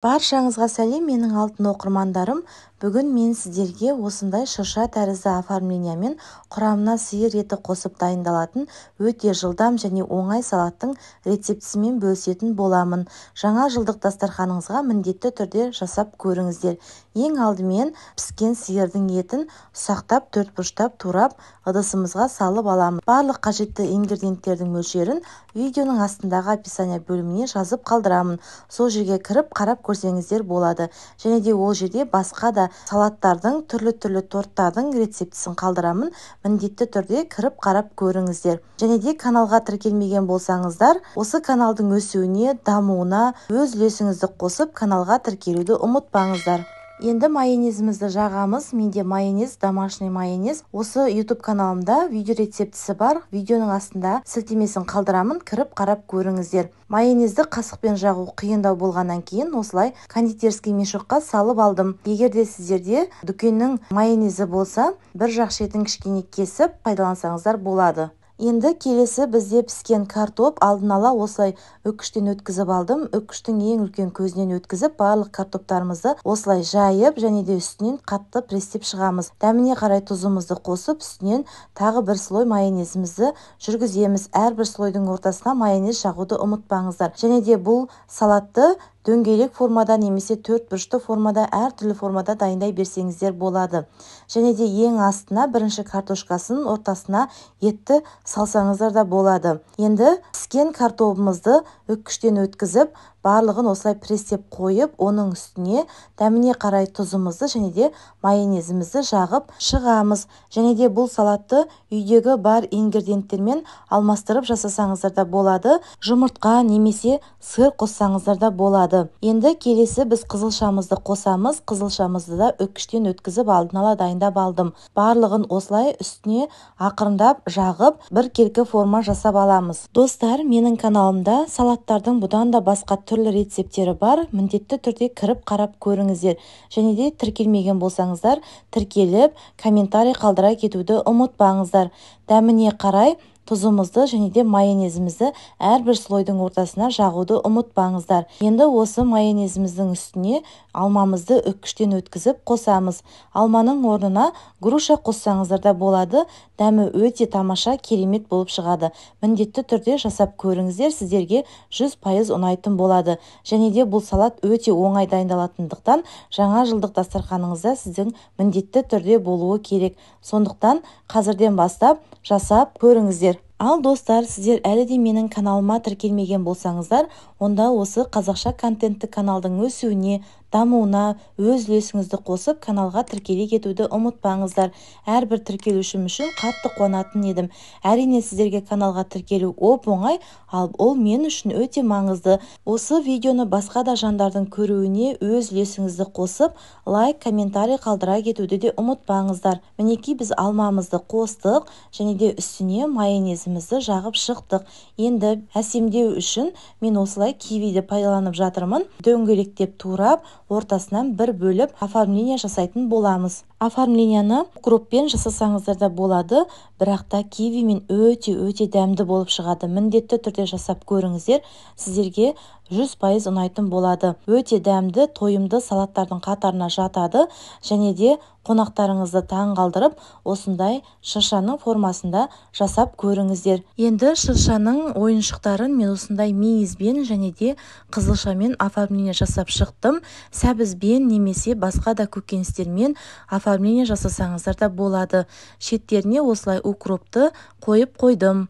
Баршаңызға сәлем, менің алтын оқырмандарым. Бүгін мен сіздерге осындай шырша тәрізді оформлениямен құрамына сиыр еті қосып дайындалатын өте жылдам және оңай салаттың рецептісімен бөлісетін боламын. Жаңа жылдық дастарханыңызға міндетті түрде жасап көріңіздер. Ең алдымен піскен сиырдың етін ұсақтап төртбұрыштап турап ыдысымызға салып аламын. Барлық қажетті ингредиенттердің мөлшерін видеоның астындағы описание бөліміне жазып қалдырамын. Сол жерге кіріп қарап көрсеңіздер болады. Және де ол жерде басқа да салаттардың, түрлі торттардың рецептісін қалдырамын. Міндетті түрде кіріп қарап көріңіздер. Және де каналға тіркелмеген болсаңыздар, осы каналдың өсуіне, дамуына өз үлесіңізді қосып, каналға тіркелуді ұмытпаңыздар. Енді майонезімізді жағамыз. Менде майонез, домашний майонез. Осы YouTube каналымда видео рецептісі бар. Видеоның астында сілтемесін қалдырамын, кіріп қарап көріңіздер. Майонезді қасықпен жағу қиындау болғаннан кейін осылай кондитерский мешокқа салып алдым. Егер де сіздерде дүкеннің майонезі болса, бір жақ шетін кішкене кесіп пайдалансаңыздар болады. Енді келесі бізде піскен картоп. Алдын ала осылай үккіштен өткізіп алдым. Үккіштің ең үлкен көзінен өткізіп, барлық картоптарымызды осылай жайып, және де үстінен қатты престеп шығамыз. Дәміне қарай тұзымызды қосып, үстінен тағы бір слой майонезімізді жүргіземіз. Әрбір слойдың ортасына майонез жағуды ұмытпаңыздар. Және де бұл салатты дөңгелек формада немесе төртбұрышты формада, әртүрлі формада дайындай берсеңіздер болады. Және де ең астына бірінші картошкасын, ортасына етті салсаңыздар да болады. Енді піскен картопымызды үккіштен өткізіп, барлығын осылай престеп қойып, оның үстіне дәміне қарай тұзымызды және де майонезімізді жағып шығамыз. Және де бұл салатты үйдегі бар ингредиенттермен алмастырып жасасаңыздар да болады. Жұмыртқа немесе сыр қоссаңыздар да болады. Енді келесі біз қызылшамызды қосамыз. Қызылшамызды да үккіштен өткізіп алдын ала дайындап алдым. Барлығын осылай үстіне ақырындап жағып, бір келкі форма жасап аламыз. Достар, менің каналымда салаттардың бұдан да басқа түрлі рецептері бар. Міндетті түрде кіріп қарап көріңіздер. Және де тіркелмеген болсаңыздар, тіркеліп, комментарий қалдыра кетуді ұмытпаңыздар. Дәміне қарай тұзымызды және де майонезімізді әрбір слойдың ортасына жағуды ұмытпаңыздар. Енді осы майонезіміздің үстіне алмамызды үккіштен өткізіп қосамыз. Алманың орнына груша қоссаңыздар да болады. Дәмі өте тамаша, керемет болып шығады. Міндетті түрде жасап көріңіздер, сіздерге 100% ұнайтын болады. Және де бұл салат өте оңай дайындалатындықтан жаңа жылдық дастарханыңызда сіздің міндетті түрде болуы керек. Сондықтан қазірден бастап жасап көріңіздер. Ал достар, сіздер әлі де менің каналыма тіркелмеген болсаңыздар, онда осы қазақша контентті каналдың өсуіне, дамуына өз үлесіңізді қосып, каналға тіркеле кетуді ұмытпаңыздар. Әрбір тіркелушім үшін қатты қуанатын едім. Әрине сіздерге каналға тіркелу оп-оңай, ал ол мен үшін өте маңызды. Осы видеоны басқа да жандардың көруіне өз үлесіңізді қосып, лайк, комментарий қалдыра кетуді де ұмытпаңыздар. Мінекей біз алмамызды қостық, және де үстіне майонезімізді жағып шықтық. Енді әсемдеу үшін мен осылай кивиді пайдаланып жатырмын. Дөңгелектеп турап, ортасынан бір бөліп оформление жасайтын боламыз. Оформленияны укроппен жасасаңыздар да болады, бірақ та кивимен өте дәмді болып шығады. Міндетті түрде жасап көріңіздер, сіздерге 100% ұнайтын болады. Өте дәмді, тойымды салаттардың қатарына жатады, және де қонақтарыңызды таң қалдырып, осындай шыршаның формасында жасап көріңіздер. Енді шыршаның ойыншықтарын мен осындай мейізбен және де қызылшамен оформление жасап шықтым. Сәбізбен немесе басқа да көкөністермен оформление жасасаңыздар да болады. Шеттеріне осылай укропты қойып қойдым.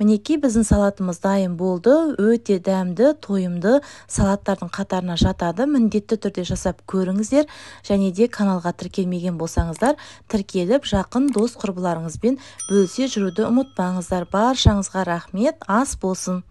Мінекей біздің салатымыз дайын болды. Өте дәмді, тойымды салаттардың қатарына жатады. Міндетті түрде жасап көріңіздер. Және де каналға тіркелмеген болсаңыздар, тіркеліп жақын дос құрбыларыңызбен бөлісе жүруді ұмытпаңыздар. Баршаңызға рахмет, ас болсын.